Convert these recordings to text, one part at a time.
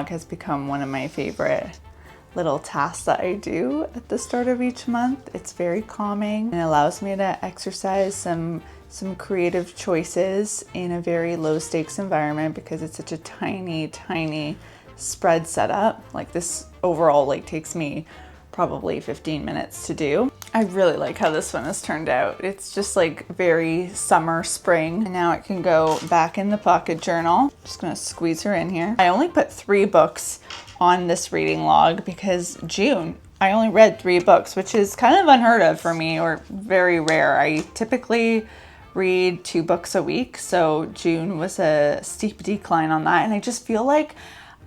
log has become one of my favorite little tasks that I do at the start of each month. It's very calming and allows me to exercise some creative choices in a very low stakes environment because it's such a tiny spread setup. Like this overall takes me probably 15 minutes to do. I really like how this one has turned out. It's just very summer, spring. And now it can go back in the pocket journal. Just gonna squeeze her in here. I only put 3 books on this reading log because June, I only read 3 books, which is kind of unheard of for me or very rare. I typically read 2 books a week. So June was a steep decline on that. And I just feel like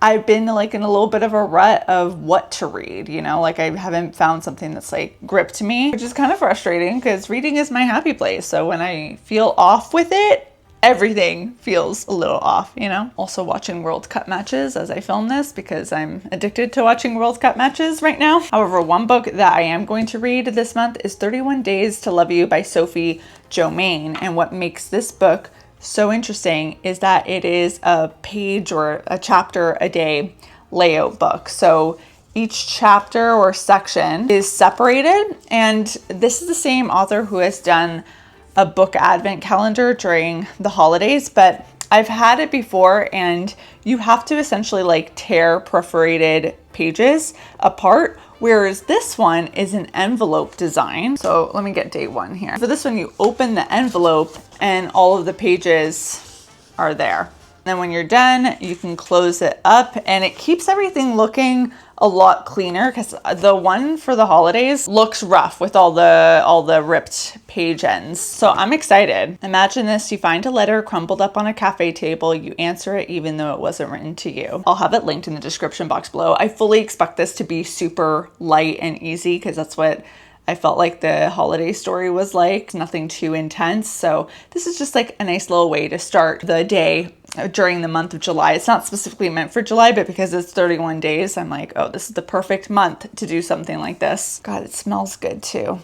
I've been in a little bit of a rut of what to read, I haven't found something that's gripped me, which is kind of frustrating because reading is my happy place. So when I feel off with it, everything feels a little off, Also watching World Cup matches as I film this because I'm addicted to watching World Cup matches right now. However, one book that I am going to read this month is 31 Days to Love You by Sophie Jomain. And what makes this book so interesting is that it is a page or a chapter a day layout book. So each chapter or section is separated, and this is the same author who has done a book advent calendar during the holidays, but I've had it before and you have to essentially tear perforated pages apart. Whereas this one is an envelope design. So let me get day 1 here. For this one, you open the envelope and all of the pages are there. Then when you're done, you can close it up and it keeps everything looking a lot cleaner because the one for the holidays looks rough with all the ripped page ends. So I'm excited. Imagine this, you find a letter crumpled up on a cafe table, you answer it even though it wasn't written to you. I'll have it linked in the description box below. I fully expect this to be super light and easy because that's what I felt like the holiday story was like, nothing too intense. So this is just a nice little way to start the day during the month of July. It's not specifically meant for July, but because it's 31 days, I'm oh, this is the perfect month to do something like this. God, it smells good too,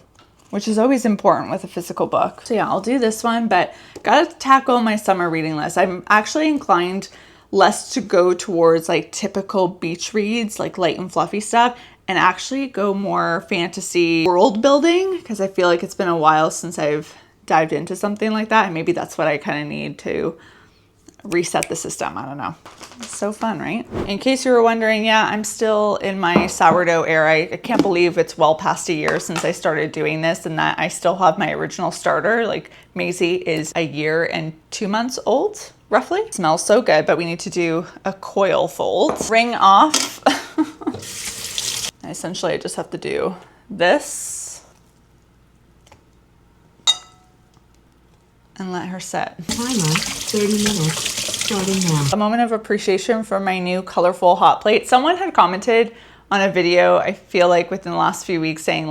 which is always important with a physical book. So yeah, I'll do this one, but gotta tackle my summer reading list. I'm actually inclined less to go towards typical beach reads, light and fluffy stuff, and actually go more fantasy world building because I feel like it's been a while since I've dived into something like that. And maybe that's what I kind of need to reset the system. I don't know. It's so fun, right? In case you were wondering, yeah, I'm still in my sourdough era. I can't believe it's well past a year since I started doing this and that I still have my original starter. Maisie is a year and 2 months old, roughly. It smells so good, but we need to do a coil fold. Ring off. Essentially, I just have to do this and let her set. Timer, 30 minutes, starting now. A moment of appreciation for my new colorful hot plate. Someone had commented on a video, I feel within the last few weeks, saying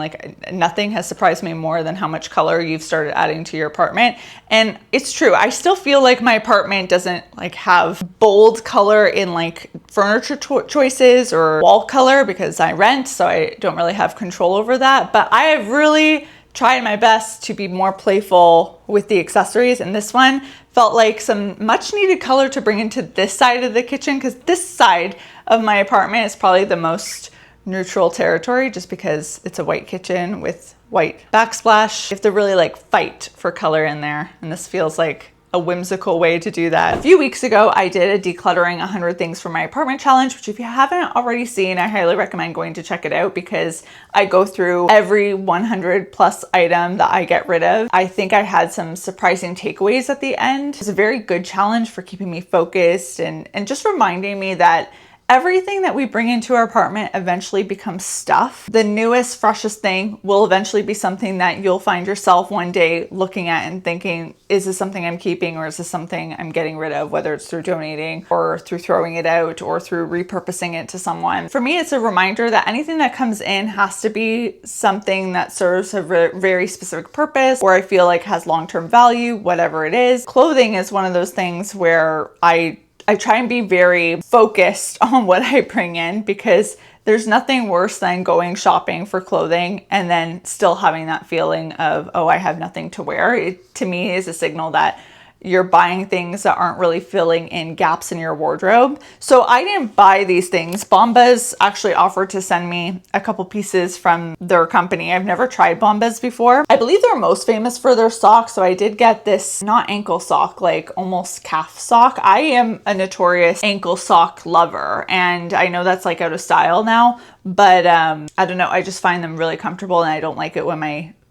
nothing has surprised me more than how much color you've started adding to your apartment. And it's true. I still feel my apartment doesn't have bold color in furniture choices or wall color because I rent, so I don't really have control over that. But I have really tried my best to be more playful with the accessories, and this one felt like some much needed color to bring into this side of the kitchen because this side of my apartment is probably the most neutral territory just because it's a white kitchen with white backsplash. You have to really fight for color in there, and this feels like a whimsical way to do that. A few weeks ago, I did a decluttering 100 things for my apartment challenge, which if you haven't already seen, I highly recommend going to check it out because I go through every 100 plus item that I get rid of. I think I had some surprising takeaways at the end. It was a very good challenge for keeping me focused and just reminding me that everything that we bring into our apartment eventually becomes stuff. The newest, freshest thing will eventually be something that you'll find yourself one day looking at and thinking, is this something I'm keeping or is this something I'm getting rid of, whether it's through donating or through throwing it out or through repurposing it to someone. For me, it's a reminder that anything that comes in has to be something that serves a very specific purpose or I feel has long-term value, whatever it is. Clothing is one of those things where I try and be very focused on what I bring in because there's nothing worse than going shopping for clothing and then still having that feeling of, oh, I have nothing to wear. It, to me, is a signal that you're buying things that aren't really filling in gaps in your wardrobe. So I didn't buy these things. Bombas actually offered to send me a couple pieces from their company. I've never tried Bombas before. I believe they're most famous for their socks. So I did get this, not ankle sock, like almost calf sock. I am a notorious ankle sock lover, and I know that's like out of style now, but I don't know. I just find them really comfortable, and I don't like it when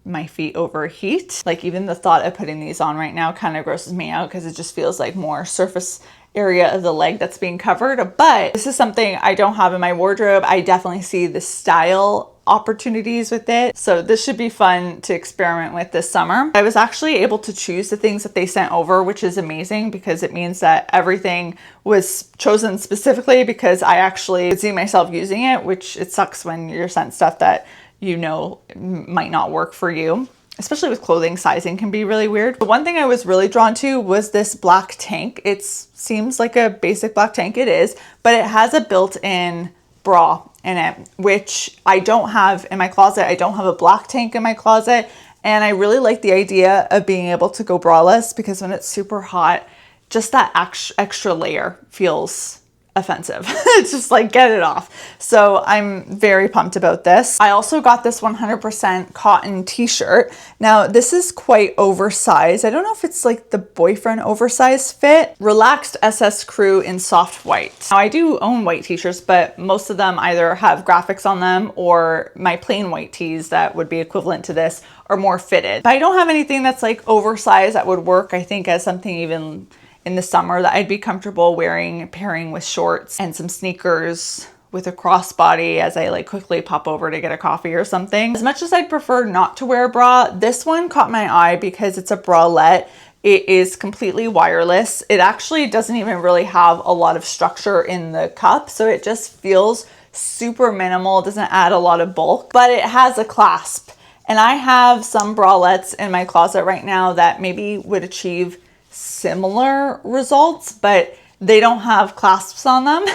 my feet overheat. Like even the thought of putting these on right now kind of grosses me out because it just feels like more surface area of the leg that's being covered. But this is something I don't have in my wardrobe. I definitely see the style opportunities with it. So this should be fun to experiment with this summer. I was actually able to choose the things that they sent over, which is amazing because it means that everything was chosen specifically because I actually could see myself using it, which it sucks when you're sent stuff that you know might not work for you. Especially with clothing, sizing can be really weird. But one thing I was really drawn to was this black tank. It seems like a basic black tank, it is, but it has a built-in bra in it, which I don't have in my closet. I don't have a black tank in my closet, and I really like the idea of being able to go braless because when it's super hot, just that extra layer feels offensive. It's just like, get it off. So I'm very pumped about this. I also got this 100% cotton t-shirt. Now this is quite oversized. I don't know if it's like the boyfriend oversized fit. Relaxed SS Crew in soft white. Now I do own white t-shirts, but most of them either have graphics on them or my plain white tees that would be equivalent to this are more fitted. But I don't have anything that's like oversized that would work, I think, as something even in the summer that I'd be comfortable wearing, pairing with shorts and some sneakers with a crossbody as I like quickly pop over to get a coffee or something. As much as I'd prefer not to wear a bra, this one caught my eye because it's a bralette. It is completely wireless. It actually doesn't even really have a lot of structure in the cup, so it just feels super minimal. It doesn't add a lot of bulk, but it has a clasp. And I have some bralettes in my closet right now that maybe would achieve similar results, but they don't have clasps on them.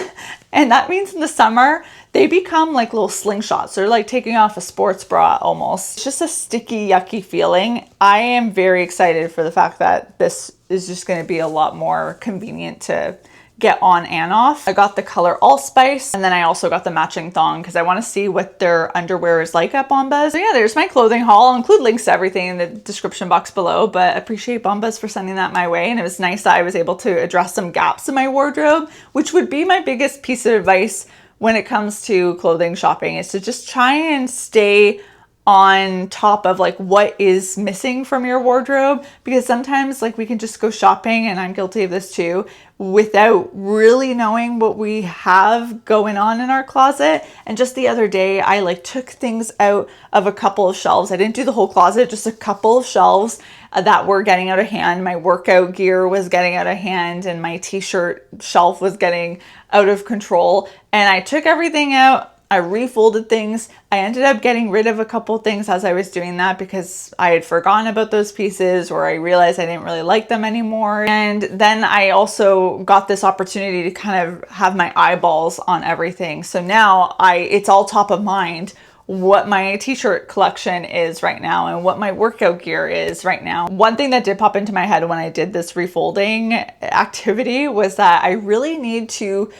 And that means in the summer, they become like little slingshots. They're like taking off a sports bra almost. It's just a sticky, yucky feeling. I am very excited for the fact that this is just going to be a lot more convenient to get on and off. I got the color Allspice, and then I also got the matching thong because I want to see what their underwear is like at Bombas. So yeah, there's my clothing haul. I'll include links to everything in the description box below, but appreciate Bombas for sending that my way. And it was nice that I was able to address some gaps in my wardrobe, which would be my biggest piece of advice when it comes to clothing shopping, is to just try and stay on top of like what is missing from your wardrobe, because sometimes like we can just go shopping, and I'm guilty of this too, without really knowing what we have going on in our closet. And just the other day I like took things out of a couple of shelves. I didn't do the whole closet, just a couple of shelves that were getting out of hand. My workout gear was getting out of hand, and my t-shirt shelf was getting out of control, and I took everything out. I refolded things. I ended up getting rid of a couple things as I was doing that because I had forgotten about those pieces, or I realized I didn't really like them anymore. And then I also got this opportunity to kind of have my eyeballs on everything. So now it's all top of mind what my t-shirt collection is right now and what my workout gear is right now. One thing that did pop into my head when I did this refolding activity was that I really need to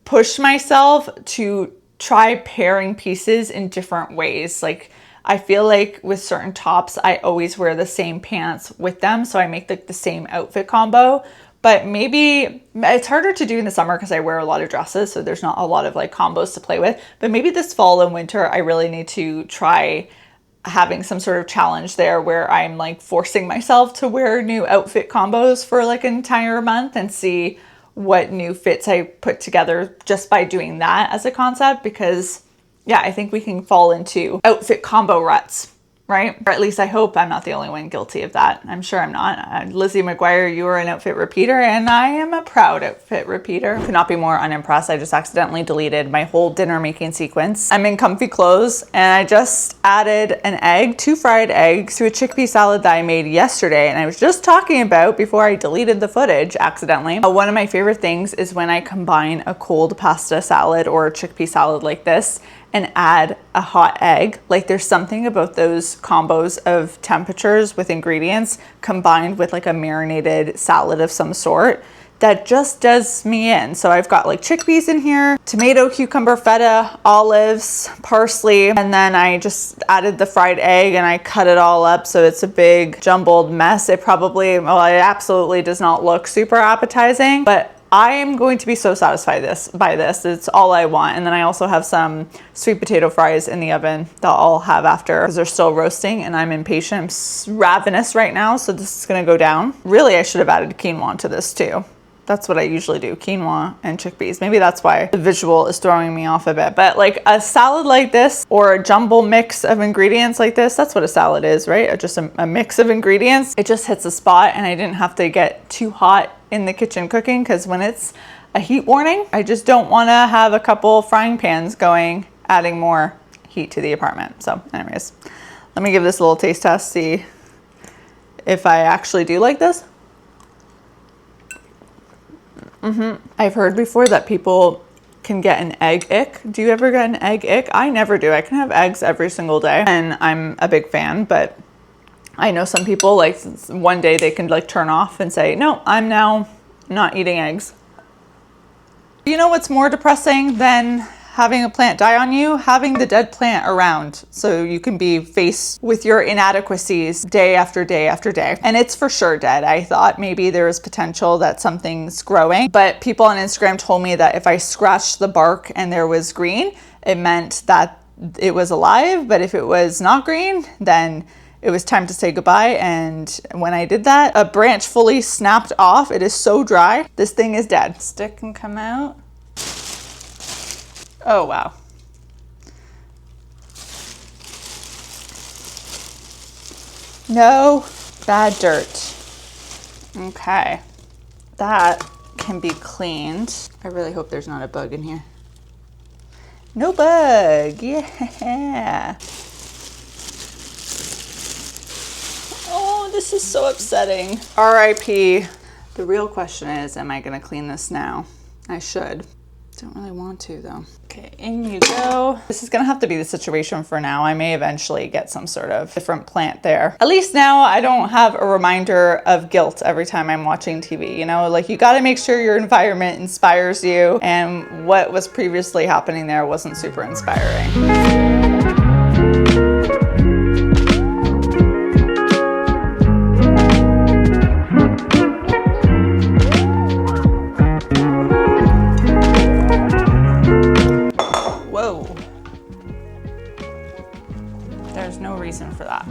push myself to try pairing pieces in different ways. Like I feel like with certain tops, I always wear the same pants with them, so I make like the same outfit combo. But maybe it's harder to do in the summer because I wear a lot of dresses, so there's not a lot of like combos to play with. But maybe this fall and winter, I really need to try having some sort of challenge there where I'm like forcing myself to wear new outfit combos for like an entire month and see what new fits I put together just by doing that as a concept. Because yeah, I think we can fall into outfit combo ruts, right? Or at least I hope I'm not the only one guilty of that. I'm sure I'm not. Lizzie McGuire, you are an outfit repeater, and I am a proud outfit repeater. Could not be more unimpressed. I just accidentally deleted my whole dinner making sequence. I'm in comfy clothes, and I just added an egg, 2 fried eggs, to a chickpea salad that I made yesterday, and I was just talking about before I deleted the footage accidentally. One of my favorite things is when I combine a cold pasta salad or a chickpea salad like this and add a hot egg. Like there's something about those combos of temperatures with ingredients combined with like a marinated salad of some sort that just does me in. So I've got like chickpeas in here, tomato, cucumber, feta, olives, parsley, and then I just added the fried egg and I cut it all up so it's a big jumbled mess. It absolutely does not look super appetizing, but I am going to be so satisfied by this. It's all I want. And then I also have some sweet potato fries in the oven that I'll have after because they're still roasting and I'm impatient. I'm ravenous right now, so this is gonna go down. Really, I should have added quinoa to this too. That's what I usually do, quinoa and chickpeas. Maybe that's why the visual is throwing me off a bit. But like a salad like this or a jumble mix of ingredients like this, that's what a salad is, right? Just a mix of ingredients. It just hits a spot and I didn't have to get too hot in the kitchen cooking because when it's a heat warning, I just don't want to have a couple frying pans going, adding more heat to the apartment. So anyways, let me give this a little taste test, see if I actually do like this. I've heard before that people can get an egg ick. Do you ever get an egg ick? I never do. I can have eggs every single day and I'm a big fan, but I know some people like one day they can like turn off and say, no, I'm now not eating eggs. You know what's more depressing than having a plant die on you? Having the dead plant around so you can be faced with your inadequacies day after day after day. And it's for sure dead. I thought maybe there was potential that something's growing, but people on Instagram told me that if I scratched the bark and there was green, it meant that it was alive, but if it was not green, then it was time to say goodbye. And when I did that, a branch fully snapped off. It is so dry. This thing is dead. Stick can come out. Oh, wow. No bad dirt. Okay. That can be cleaned. I really hope there's not a bug in here. No bug. Yeah. Oh, this is so upsetting. RIP. The real question is, am I going to clean this now? I should. Don't really want to though. Okay, in you go. This is gonna have to be the situation for now. I may eventually get some sort of different plant there. At least now I don't have a reminder of guilt every time I'm watching TV. You know, like you gotta make sure your environment inspires you, and what was previously happening there wasn't super inspiring. There's no reason for that.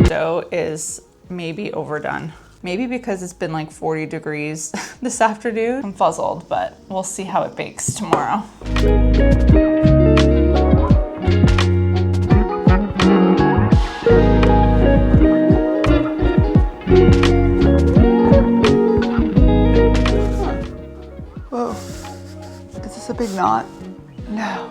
Dough is maybe overdone. Maybe because it's been like 40 degrees this afternoon. I'm fuzzled, but we'll see how it bakes tomorrow. A big knot? No.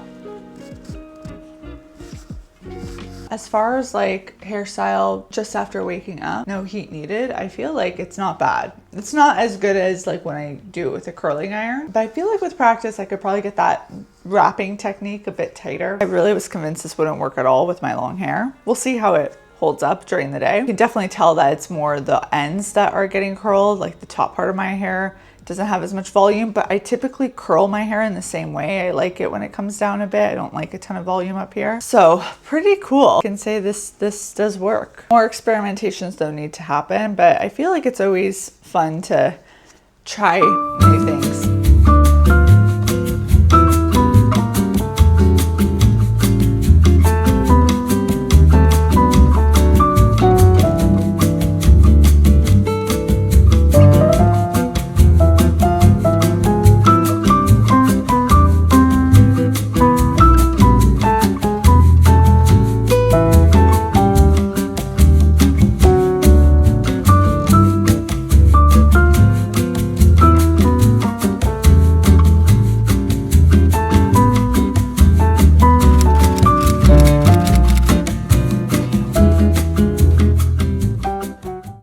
As far as like hairstyle just after waking up, no heat needed, I feel like it's not bad. It's not as good as like when I do it with a curling iron, but I feel like with practice I could probably get that wrapping technique a bit tighter. I really was convinced this wouldn't work at all with my long hair. We'll see how it holds up during the day. You can definitely tell that it's more the ends that are getting curled, like the top part of my hair doesn't have as much volume, but I typically curl my hair in the same way. I like it when it comes down a bit. I don't like a ton of volume up here. So pretty cool. I can say this does work. More experimentations though need to happen, but I feel like it's always fun to try